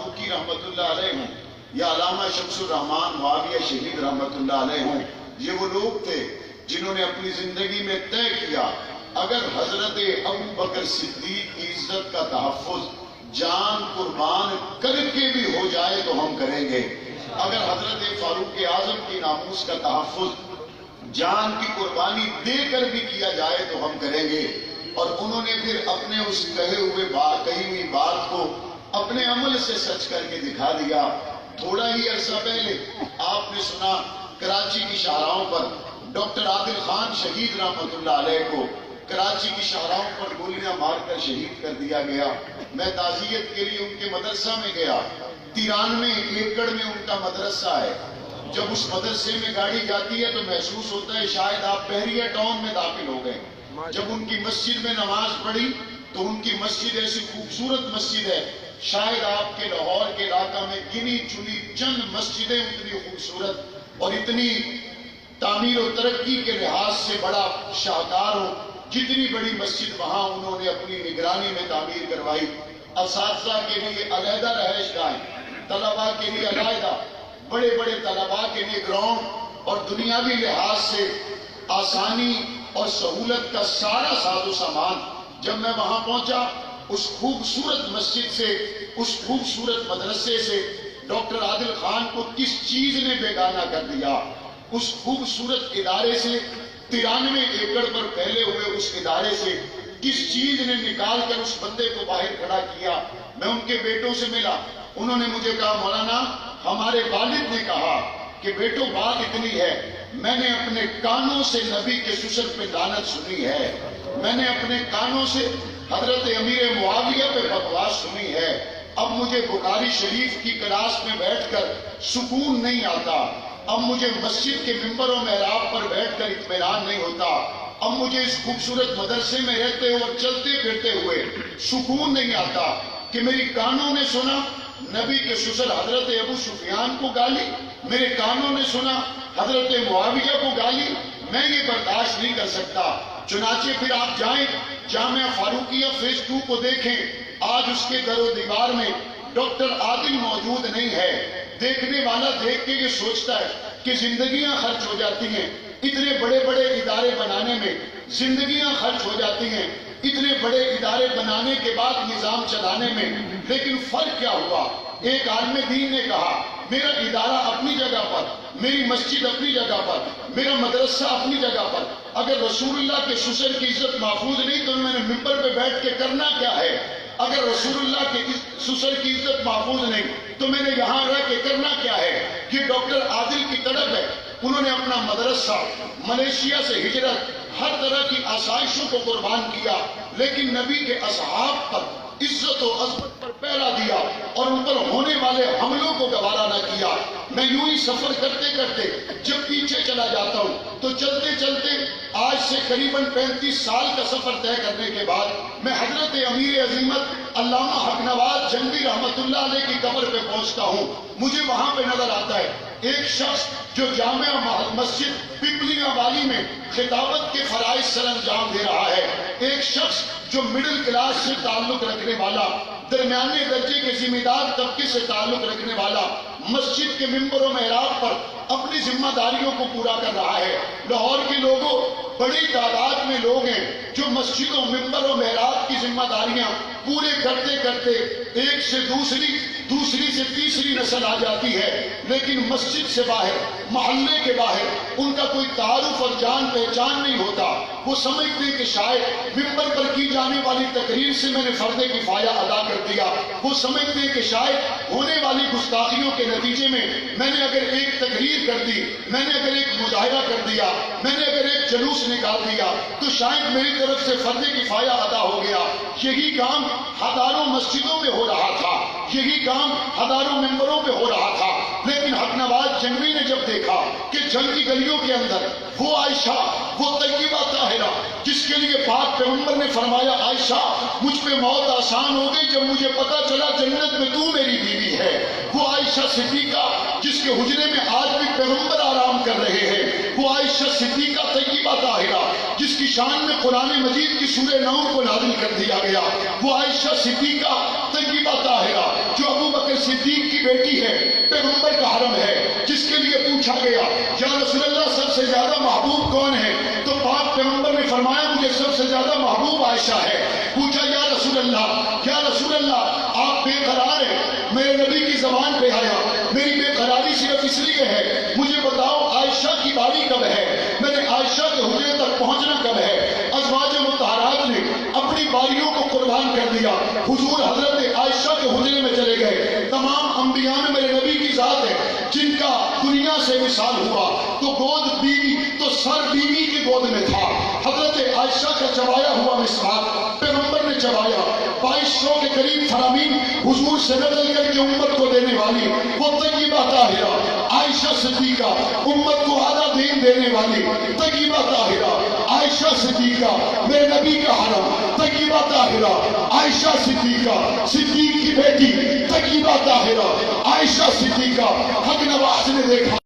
फारूकी रहमत अल्लाह अलैह हूँ या अल्लामा शम्सुर रहमान मुआविया शहीद रहमत अल्लाह अलैह हूँ, ये वो लोग थे जिन्होंने अपनी जिंदगी में तय किया अगर हजरत अबू बकर सिद्दीक की इज्जत का तहफ्फुज जान कुर्बान करके भी हो जाए तो हम करेंगे, अगर हजरत फारूक आजम की नामूस का तहफ्फुज जान की कुर्बानी देकर भी किया जाए तो हम करेंगे। और उन्होंने फिर अपने उस कही हुई बात को अपने अमल से सच करके दिखा दिया। थोड़ा ही अरसा पहले आपने सुना कराची की शाहराहों पर डॉक्टर आदिल खान शहीद रहमतुल्लाह अलैह को कराची की शाहराहों पर गोलियां मारकर शहीद कर दिया गया। मैं ताज़ियत के लिए उनके मदरसा में गया। 93 एकड़ में उनका मदरसा है। जब उस मदरसे में गाड़ी जाती है तो महसूस होता है शायद आप बहरिया टाउन में दाखिल हो गए। जब उनकी मस्जिद में नमाज पढ़ी तो उनकी मस्जिद ऐसी खूबसूरत मस्जिद है, शायद आपके लाहौर के इलाका में गिनी चुनी चंद मस्जिदें उतनी खूबसूरत और इतनी तामीर और तरक्की के लिहाज से बड़ा शाहकार हो जितनी बड़ी मस्जिद वहां उन्होंने अपनी निगरानी में तामीर करवाई। असातिज़ा के लिए अलहदा रहायशगाहें, तलबा के लिए अलहदा, बड़े बड़े तलबा के लिए ग्राउंड और दुनियावी लिहाज से आसानी और सहूलत का सारा साजो सामान। जब मैं वहां पहुंचा उस खूबसूरत मस्जिद से, उस खूबसूरत मदरसे से डॉक्टर आदिल खान को किस चीज ने बेगाना कर दिया। उस खूबसूरत इदारे से 93 एकड़ पर फैले हुए उस इदारे से किस चीज ने निकाल कर उस बंदे को बाहर खड़ा किया। मैं उनके बेटों से मिला, उन्होंने मुझे कहा मौलाना हमारे वालिद ने कहा कि बेटो बात इतनी है, मैंने अपने कानों से नबी के सुसर पे लानत सुनी है, मैंने अपने कानों से हजरत अमीर मुआविया पे बकवास सुनी है। अब मुझे बुखारी शरीफ की क्लास में बैठकर सुकून नहीं आता, अब मुझे मस्जिद के मिंबर और मेहराब पर बैठकर इत्मीनान नहीं होता, अब मुझे इस खूबसूरत मदरसे में रहते हुए और चलते फिरते हुए सुकून नहीं आता कि मेरी कानों ने सुना नबी के ससुर हजरत अबू सुफियान को गाली, मेरे कानों ने सुना हजरत मुआविया को गाली, मैं ये बर्दाश्त नहीं कर सकता। चुनाचे फिर आप जाएं जामिया फारूकिया फेज 2 को देखें, आज उसके दरो दीवार में डॉक्टर आदिल मौजूद नहीं है। देखने वाला देख के ये सोचता है कि जिंदगियां खर्च हो जाती हैं, इतने बड़े बड़े इदारे बनाने में जिंदगियां खर्च हो जाती हैं, इतने बड़े इदारे बनाने के बाद निजाम चलाने में, लेकिन फर्क क्या हुआ। एक आलिम दीन ने कहा मेरा इदारा अपनी जगह पर, मेरी मस्जिद अपनी जगह पर, मेरा मदरसा अपनी जगह पर, अगर रसूलुल्लाह के ससुर की इज्जत महफूज नहीं तो मैंने मिंबर पे बैठ के करना क्या है। अगर रसूलुल्लाह के ससुर की इज्जत महफूज नहीं तो मैंने यहाँ रह के करना क्या है। ये डॉक्टर आदिल की तड़प है, उन्होंने अपना मदरसा, मलेशिया से हिजरत, हर तरह की आसाइशों को कुर्बान किया, लेकिन नबी के असहाब पर इज्जत और अजमत पर पहरा दिया और उन पर होने वाले हमलों को गवारा न किया। मैं यूं ही सफर करते करते जब पीछे चला जाता हूं तो चलते चलते आज से करीबन 35 साल का सफर तय करने के बाद मैं हजरत अमीर अजीमत अल्लामा हक नवाज जंगी रहमतुल्लाह अलैह की कब्र पे पहुंचता हूं। मुझे वहां पे नजर आता है एक शख्स जो जामिया मस्जिद पिपलिया वाली में खिताबत के फराइज सर अंजाम दे रहा है, एक शख्स जो मिडिल क्लास से ताल्लुक रखने वाला, दरमियाने दर्जे के जिम्मेदार तबके से ताल्लुक रखने वाला, मस्जिद के मिंबर और मेहराब पर अपनी जिम्मेदारियों को पूरा कर रहा है। लाहौर के लोगों बड़ी तादाद में लोग हैं जो मस्जिदों, मिंबर और मेहराब की जिम्मेदारियां पूरे करते करते एक से दूसरी, दूसरी से तीसरी नस्ल आ जाती है, लेकिन मस्जिद से बाहर, मोहल्ले के बाहर उनका कोई तारुफ और जान पहचान नहीं होता। वो समझते हैं कि शायद मिंबर पर की जाने वाली तकरीर से मैंने फर्दे किफाया अदा कर दिया, वो समझते हैं कि शायद होने वाली गुस्ताखियों के नतीजे में मैंने अगर एक तकरीर कर दी, मैंने अगर एक मुजाहिरा कर दिया, मैंने अगर एक जुलूस निकाल दिया तो शायद मेरी तरफ से फर्दे किफाया अदा हो गया। यही काम हजारों मस्जिदों में हो रहा था, यही काम हजारों मिंबरों पे हो रहा था, लेकिन हक नवाज जंगवी ने जब देखा कि जंग की गलियों के अंदर वो आयशा, वो तय्यबा ताहिरा जिसके लिए पाक पैगंबर ने फरमाया आयशा मुझ पे मौत आसान हो गई जब मुझे पता चला जन्नत में तू मेरी बीवी है, वो आयशा सिद्दीका जिसके हुजरे में आज भी पैगंबर आराम कर रहे हैं, वो आयशा सिद्दीका तय्यबा ताहिरा जिसकी शान में कुरान मजीद की सूरह नूर को नाज़िल कर दिया गया, वो आयशा सिद्दीका तय्यबा ताहिरा जो अबू बकर صدیق کی بیٹی ہے، پیغمبر کا حرم ہے، جس کے لیے پوچھا گیا یا رسول اللہ سب سے زیادہ محبوب کون ہے؟ تو پاک پیغمبر نے فرمایا مجھے سب سے زیادہ محبوب عائشہ ہے۔ پوچھا یا رسول اللہ آپ بے قرار ہیں، میرے نبی کی زبان پہ آیا میری بے قراری صرف اس لیے ہے مجھے بتاؤ عائشہ کی باری کب ہے، میں نے عائشہ کے حجرے تک پہنچنا کب ہے؟ ازواج مطہرات نے اپنی باریوں کو قربان کر دیا، حضور حضرت عائشہ کے حجرے میں چلے گئے۔ تمام انبیاء میں میرے نبی کی ذات ہے جن کا دنیا سے وصال ہوا تو گود بیوی تو سر بیوی کی گود میں تھا۔ حضرت عائشہ کا چبایا ہوا مسواک پیغمبر نے چبایا، 2200 کے قریب فرامین حضور سے نقل کر کے امت کو دینے والی وہ طیبہ طاہرہ عائشہ صدیقہ، امت کو آدھا دین دینے والی طیبہ طاہرہ عائشہ صدیقہ، میرے نبی کا حرم طیبہ طاہرہ عائشہ صدیقہ، صدیق کی بیٹی طیبہ طاہرہ عائشہ صدیقہ۔ حق نواز نے دیکھا